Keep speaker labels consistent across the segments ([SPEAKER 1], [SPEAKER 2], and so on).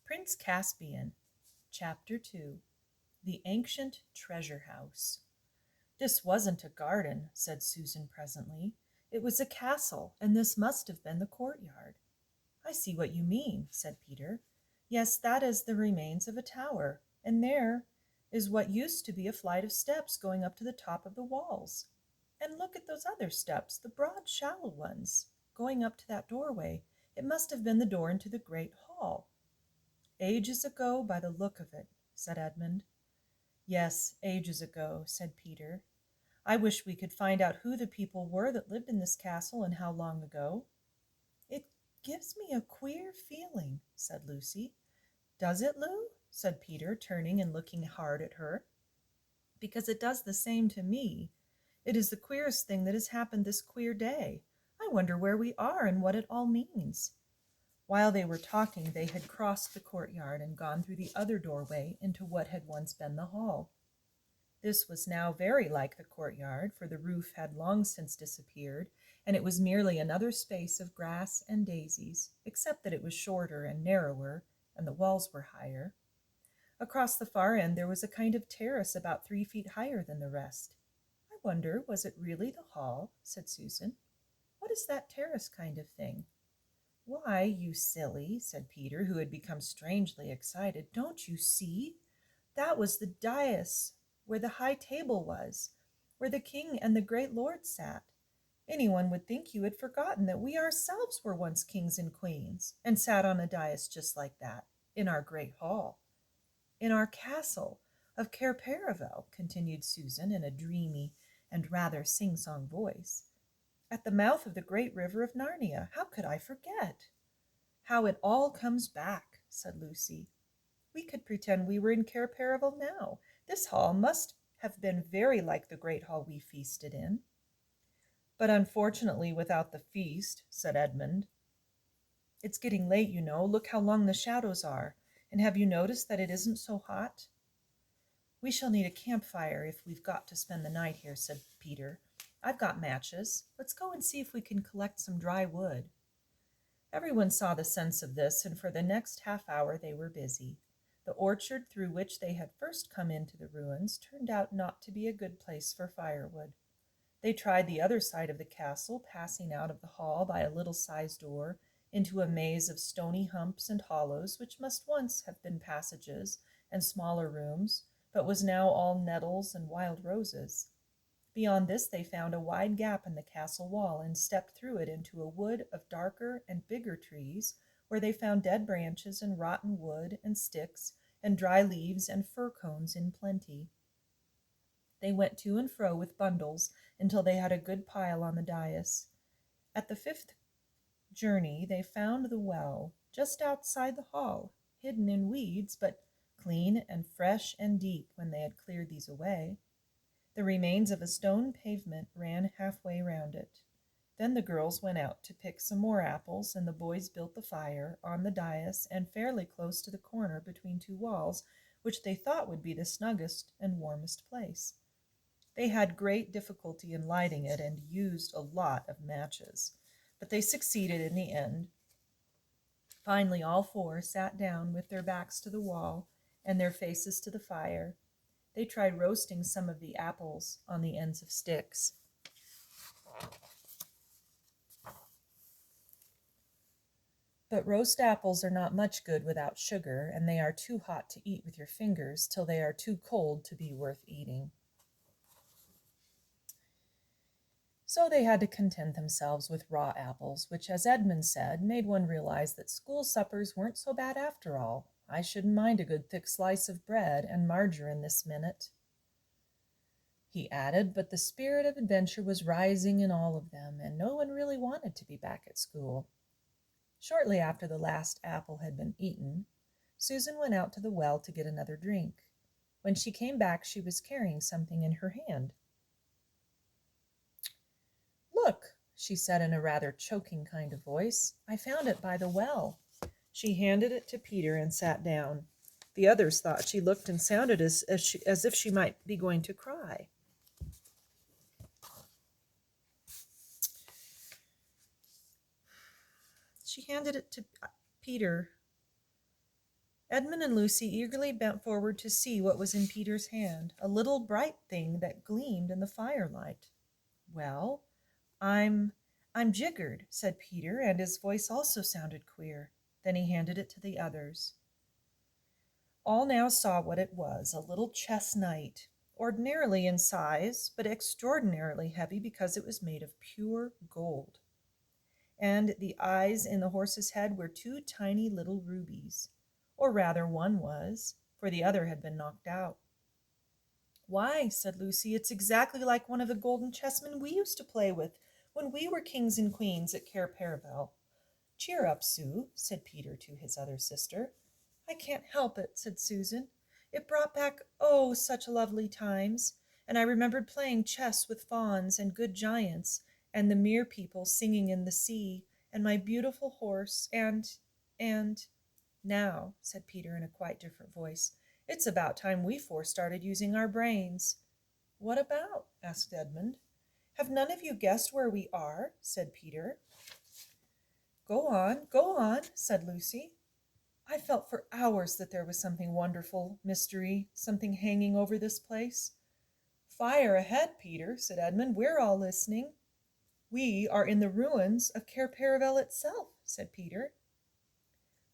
[SPEAKER 1] Prince Caspian, Chapter 2. The Ancient Treasure House. "This wasn't a garden," said Susan presently. "It was a castle, and this must have been the courtyard." "I see what you mean," said Peter. "Yes, that is the remains of a tower, and there is what used to be a flight of steps going up to the top of the walls. And look at those other steps, the broad, shallow ones, going up to that doorway. It must have been the door into the great hall." "Ages ago, by the look of it," said Edmund. "Yes, ages ago," said Peter. "I wish we could find out who the people were that lived in this castle and how long ago." "It gives me a queer feeling," said Lucy. "Does it, Lou?" said Peter, turning and looking hard at her. "Because it does the same to me. It is the queerest thing that has happened this queer day. I wonder where we are and what it all means." While they were talking, they had crossed the courtyard and gone through the other doorway into what had once been the hall. This was now very like the courtyard, for the roof had long since disappeared, and it was merely another space of grass and daisies, except that it was shorter and narrower, and the walls were higher. Across the far end there was a kind of terrace about 3 feet higher than the rest. "I wonder, was it really the hall?" said Susan. "What is that terrace kind of thing?" "Why, you silly," said Peter, who had become strangely excited, "don't you see? That was the dais where the high table was, where the king and the great lords sat. Anyone would think you had forgotten that we ourselves were once kings and queens, and sat on a dais just like that, in our great hall. In our castle of Cair Paravel," continued Susan in a dreamy and rather sing-song voice. "At the mouth of the great river of Narnia. How could I forget?" "How it all comes back," said Lucy. "We could pretend we were in Cair Paravel now. This hall must have been very like the great hall we feasted in." "But unfortunately without the feast," said Edmund. "It's getting late, you know. Look how long the shadows are. And have you noticed that it isn't so hot?" "We shall need a campfire if we've got to spend the night here," said Peter. "I've got matches. Let's go and see if we can collect some dry wood." Everyone saw the sense of this, and for the next half-hour they were busy. The orchard through which they had first come into the ruins turned out not to be a good place for firewood. They tried the other side of the castle, passing out of the hall by a little-sized door into a maze of stony humps and hollows which must once have been passages and smaller rooms, but was now all nettles and wild roses. Beyond this they found a wide gap in the castle wall and stepped through it into a wood of darker and bigger trees, where they found dead branches and rotten wood and sticks and dry leaves and fir cones in plenty. They went to and fro with bundles until they had a good pile on the dais. At the fifth journey they found the well, just outside the hall, hidden in weeds, but clean and fresh and deep when they had cleared these away. The remains of a stone pavement ran halfway round it. Then the girls went out to pick some more apples, and the boys built the fire on the dais and fairly close to the corner between two walls, which they thought would be the snuggest and warmest place. They had great difficulty in lighting it and used a lot of matches, but they succeeded in the end. Finally, all four sat down with their backs to the wall and their faces to the fire. They tried roasting some of the apples on the ends of sticks. But roast apples are not much good without sugar, and they are too hot to eat with your fingers till they are too cold to be worth eating. So they had to content themselves with raw apples, which, as Edmund said, made one realize that school suppers weren't so bad after all. "I shouldn't mind a good thick slice of bread and margarine this minute," he added, but the spirit of adventure was rising in all of them, and no one really wanted to be back at school. Shortly after the last apple had been eaten, Susan went out to the well to get another drink. When she came back, she was carrying something in her hand. "Look," she said in a rather choking kind of voice, "I found it by the well." She handed it to Peter and sat down. The others thought she looked and sounded as if she might be going to cry. She handed it to Peter. Edmund and Lucy eagerly bent forward to see what was in Peter's hand, a little bright thing that gleamed in the firelight. Well, I'm I'm jiggered, said Peter, and his voice also sounded queer. Then he handed it to the others. All now saw what it was, a little chess knight, ordinarily in size, but extraordinarily heavy because it was made of pure gold. And the eyes in the horse's head were two tiny little rubies. Or rather, one was, for the other had been knocked out. Why, said Lucy, it's exactly like one of the golden chessmen we used to play with when we were kings and queens at Cair Paravel. Cheer up, Sue, said Peter to his other sister. I can't help it, said Susan. It brought back, oh, such lovely times, and I remembered playing chess with fauns and good giants, and the mere people singing in the sea, and my beautiful horse, and now, said Peter in a quite different voice, it's about time we four started using our brains. What about? Asked Edmund. Have none of you guessed where we are? Said Peter. Go on, said Lucy. I felt for hours that there was something wonderful, mystery, something hanging over this place. Fire ahead, Peter, said Edmund. We're all listening. We are in the ruins of Cair Paravel itself, said Peter.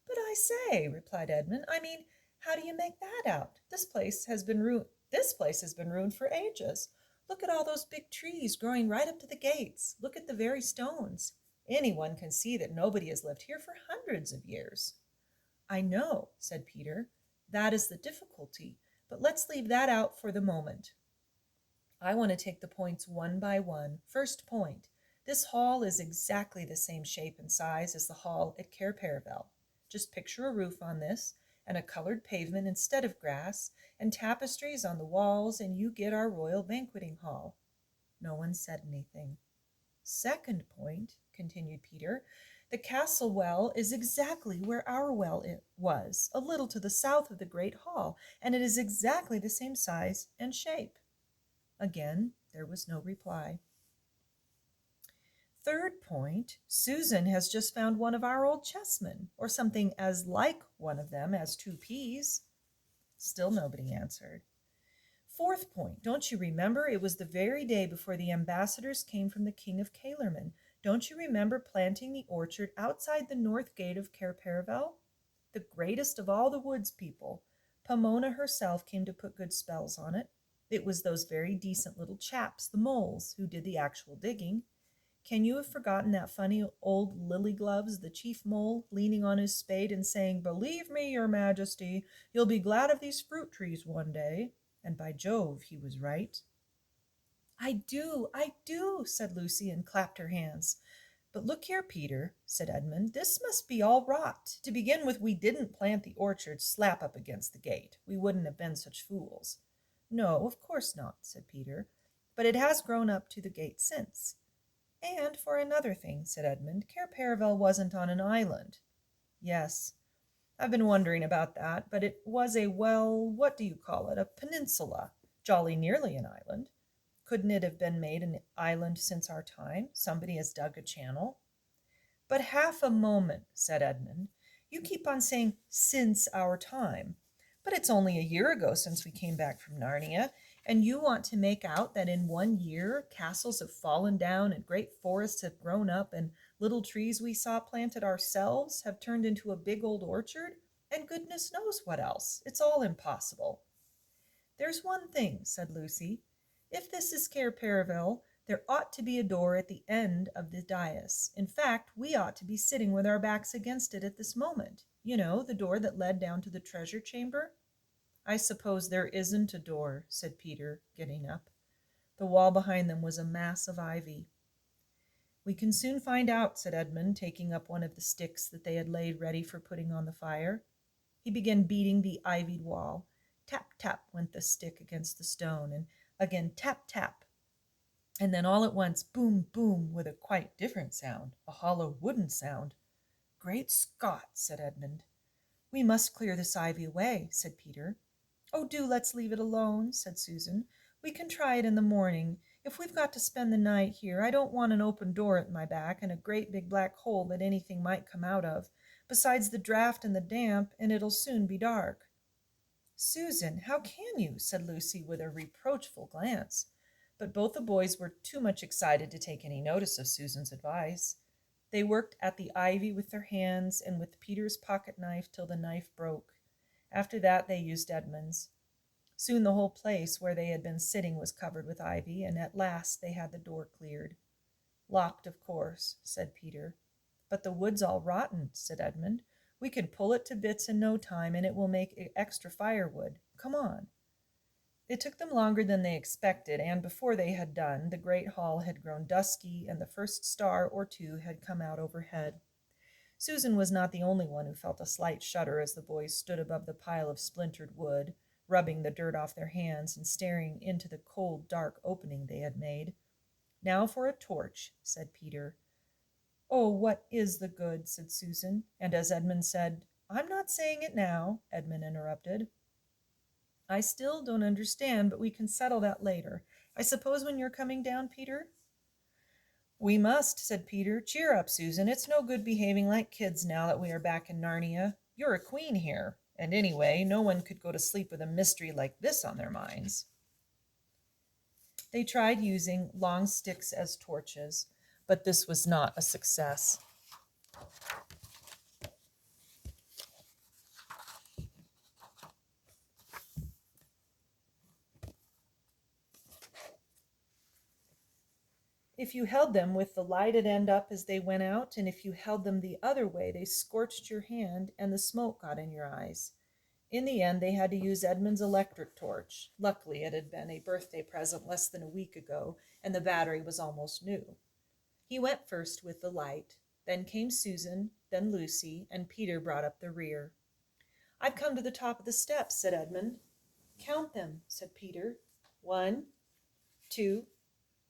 [SPEAKER 1] But I say, replied Edmund, I mean, how do you make that out? This place has been ruined for ages. Look at all those big trees growing right up to the gates. Look at the very stones. Anyone can see that nobody has lived here for hundreds of years. I know, said Peter. That is the difficulty, but let's leave that out for the moment. I want to take the points one by one. First point, this hall is exactly the same shape and size as the hall at Cair Paravel. Just picture a roof on this, and a colored pavement instead of grass, and tapestries on the walls, and you get our royal banqueting hall. No one said anything. Second point, continued Peter, the castle well is exactly where our well was, a little to the south of the great hall, and it is exactly the same size and shape. Again, there was no reply. Third point, Susan has just found one of our old chessmen, or something as like one of them as two peas. Still nobody answered. Fourth point, don't you remember it was the very day before the ambassadors came from the King of Caerleon? Don't you remember planting the orchard outside the north gate of Cair Paravel? The greatest of all the woods people. Pomona herself came to put good spells on it. It was those very decent little chaps, the moles, who did the actual digging. Can you have forgotten that funny old Lily Gloves, the chief mole, leaning on his spade and saying, Believe me, your majesty, you'll be glad of these fruit trees one day? And by Jove, he was right. I do, said Lucy, and clapped her hands. But look here, Peter, said Edmund, this must be all rot. To begin with, we didn't plant the orchard slap up against the gate. We wouldn't have been such fools. No, of course not, said Peter, but it has grown up to the gate since. And for another thing, said Edmund, Cair Paravel wasn't on an island. Yes, I've been wondering about that, but it was what do you call it, a peninsula, jolly nearly an island. Couldn't it have been made an island since our time? Somebody has dug a channel. But half a moment, said Edmund. You keep on saying since our time. But it's only a year ago since we came back from Narnia, and you want to make out that in 1 year castles have fallen down and great forests have grown up and little trees we saw planted ourselves have turned into a big old orchard, and goodness knows what else. It's all impossible. There's one thing, said Lucy. If this is Cair Paravel, there ought to be a door at the end of the dais. In fact, we ought to be sitting with our backs against it at this moment. You know, the door that led down to the treasure chamber. I suppose there isn't a door, said Peter, getting up. The wall behind them was a mass of ivy. We can soon find out, said Edmund, taking up one of the sticks that they had laid ready for putting on the fire. He began beating the ivied wall. Tap, tap went the stick against the stone, and again tap, tap. And then all at once, boom, boom, with a quite different sound, a hollow wooden sound. Great Scott, said Edmund. We must clear this ivy away, said Peter. Oh, do let's leave it alone, said Susan. We can try it in the morning. If we've got to spend the night here, I don't want an open door at my back and a great big black hole that anything might come out of. besides the draught and the damp, and it'll soon be dark." "Susan, how can you?" said Lucy with a reproachful glance. But both the boys were too much excited to take any notice of Susan's advice. They worked at the ivy with their hands and with Peter's pocket knife till the knife broke. After that they used Edmund's. Soon the whole place where they had been sitting was covered with ivy, and at last they had the door cleared. "Locked, of course," said Peter. "But the wood's all rotten," said Edmund. "We can pull it to bits in no time, and it will make extra firewood. Come on." It took them longer than they expected, and before they had done, the great hall had grown dusky, and the first star or two had come out overhead. Susan was not the only one who felt a slight shudder as the boys stood above the pile of splintered wood, rubbing the dirt off their hands and staring into the cold, dark opening they had made. "Now for a torch," said Peter. "Oh, what is the good?" said Susan, and as Edmund said, "I'm not saying it now," Edmund interrupted. "I still don't understand, but we can settle that later. I suppose when you're coming down, Peter?" "We must," said Peter. "Cheer up, Susan. It's no good behaving like kids now that we are back in Narnia. You're a queen here, and anyway, no one could go to sleep with a mystery like this on their minds." They tried using long sticks as torches, but this was not a success. If you held them with the lighted end up as they went out, and if you held them the other way, they scorched your hand and the smoke got in your eyes. In the end, they had to use Edmund's electric torch. Luckily, it had been a birthday present less than a week ago, and the battery was almost new. He went first with the light. Then came Susan, then Lucy, and Peter brought up the rear. "I've come to the top of the steps," said Edmund. "Count them," said Peter. "1, 2,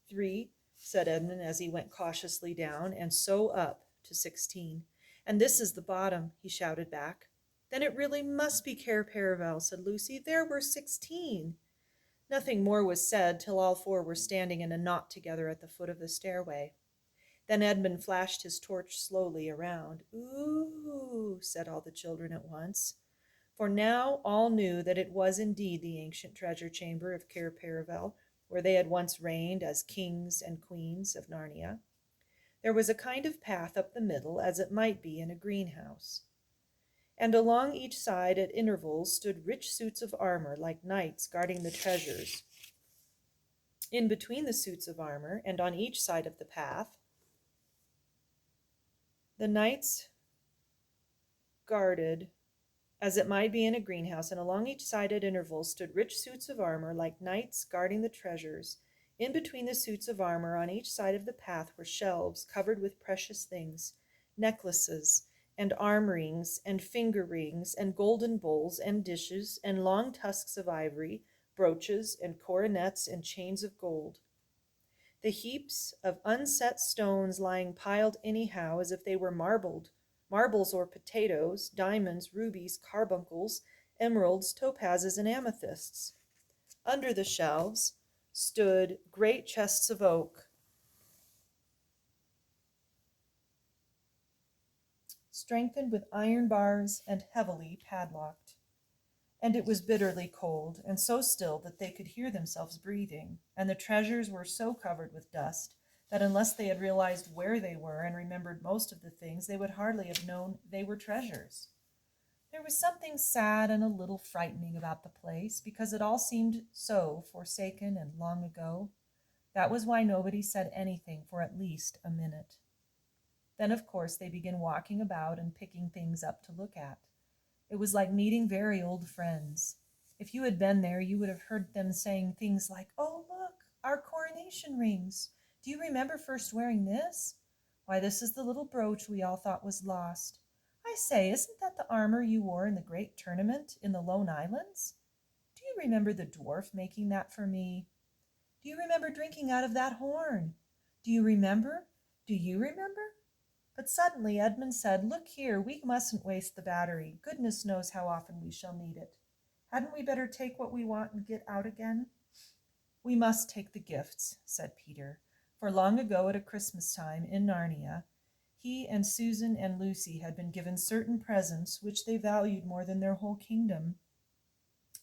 [SPEAKER 1] 3, said Edmund as he went cautiously down, and so up to 16. "And this is the bottom," he shouted back. "Then it really must be Cair Paravel," said Lucy. "There were 16. Nothing more was said till all four were standing in a knot together at the foot of the stairway. Then Edmund flashed his torch slowly around. "Ooh," said all the children at once. For now all knew that it was indeed the ancient treasure chamber of Cair Paravel, where they had once reigned as kings and queens of Narnia. There was a kind of path up the middle, as it might be in a greenhouse. And along each side at intervals stood rich suits of armor, like knights guarding the treasures. In between the suits of armor, and on each side of the path, the knights guarded, as it might be in a greenhouse, and along each side at intervals stood rich suits of armor, like knights guarding the treasures. In between the suits of armor on each side of the path were shelves covered with precious things, necklaces and arm rings and finger rings and golden bowls and dishes and long tusks of ivory, brooches and coronets and chains of gold. The heaps of unset stones lying piled anyhow as if they were marbles or potatoes, diamonds, rubies, carbuncles, emeralds, topazes, and amethysts. Under the shelves stood great chests of oak, strengthened with iron bars and heavily padlocked. And it was bitterly cold, and so still that they could hear themselves breathing, and the treasures were so covered with dust that unless they had realized where they were and remembered most of the things, they would hardly have known they were treasures. There was something sad and a little frightening about the place, because it all seemed so forsaken and long ago. That was why nobody said anything for at least a minute. Then, of course, they began walking about and picking things up to look at. It was like meeting very old friends. If you had been there, you would have heard them saying things like, "Oh, look, our coronation rings. Do you remember first wearing this? Why, this is the little brooch we all thought was lost. I say, isn't that the armor you wore in the great tournament in the Lone Islands? Do you remember the dwarf making that for me? Do you remember drinking out of that horn? Do you remember? Do you remember?" But suddenly Edmund said, "Look here, we mustn't waste the battery. Goodness knows how often we shall need it. Hadn't we better take what we want and get out again?" "We must take the gifts," said Peter, for long ago at a Christmas time in Narnia, He and Susan and Lucy had been given certain presents which they valued more than their whole kingdom.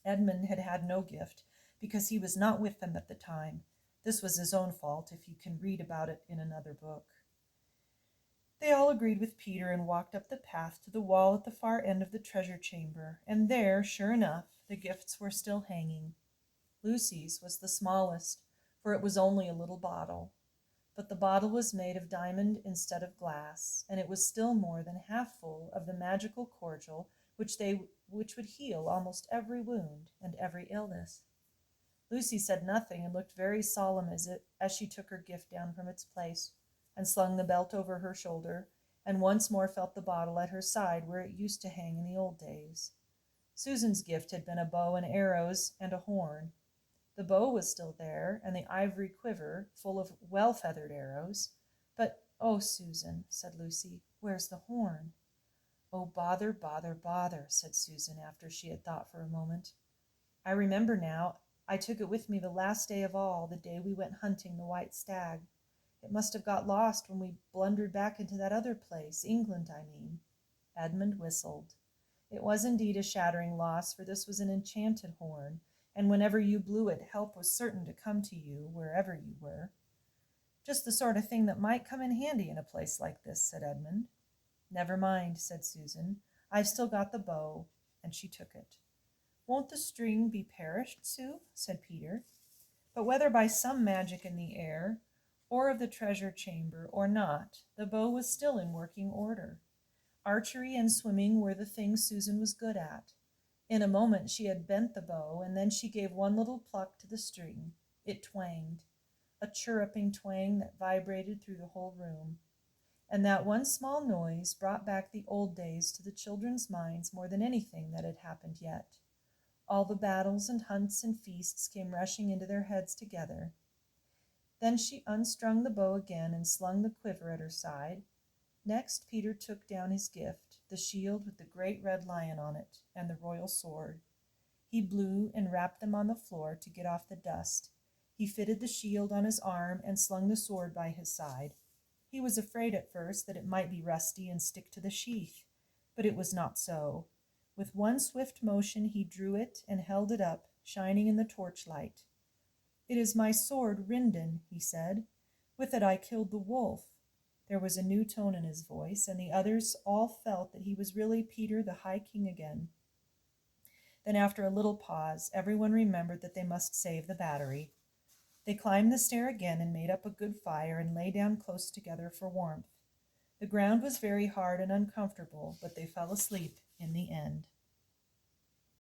[SPEAKER 1] Edmund had had no gift, because he was not with them at the time. This was his own fault, if you can read about it in another book. They all agreed with Peter and walked up the path to the wall at the far end of the treasure chamber, and there, sure enough, the gifts were still hanging. Lucy's was the smallest, for it was only a little bottle. But the bottle was made of diamond instead of glass, and it was still more than half full of the magical cordial which would heal almost every wound and every illness. Lucy said nothing and looked very solemn as she took her gift down from its place and slung the belt over her shoulder, and once more felt the bottle at her side where it used to hang in the old days. Susan's gift had been a bow and arrows and a horn. The bow was still there, and the ivory quiver full of well-feathered arrows. But, oh, Susan, said Lucy, where's the horn? Oh, bother, bother, bother, said Susan, after she had thought for a moment. I remember now, I took it with me the last day of all, the day we went hunting the white stag. It must have got lost when we blundered back into that other place, England, I mean. Edmund whistled. It was indeed a shattering loss, for this was an enchanted horn, and whenever you blew it, help was certain to come to you, wherever you were. Just the sort of thing that might come in handy in a place like this, said Edmund. Never mind, said Susan. I've still got the bow, and she took it. Won't the string be perished, Sue? Said Peter. But whether by some magic in the air, or of the treasure chamber, or not, the bow was still in working order. Archery and swimming were the things Susan was good at. In a moment she had bent the bow, and then she gave one little pluck to the string. It twanged, a chirruping twang that vibrated through the whole room. And that one small noise brought back the old days to the children's minds more than anything that had happened yet. All the battles and hunts and feasts came rushing into their heads together. Then she unstrung the bow again and slung the quiver at her side. Next Peter took down his gift, the shield with the great red lion on it, and the royal sword. He blew and rapped them on the floor to get off the dust. He fitted the shield on his arm and slung the sword by his side. He was afraid at first that it might be rusty and stick to the sheath, but it was not so. With one swift motion he drew it and held it up, shining in the torchlight. It is my sword, Rindon, he said. With it I killed the wolf. There was a new tone in his voice, and the others all felt that he was really Peter the High King again. Then after a little pause, everyone remembered that they must save the battery. They climbed the stair again and made up a good fire and lay down close together for warmth. The ground was very hard and uncomfortable, but they fell asleep in the end.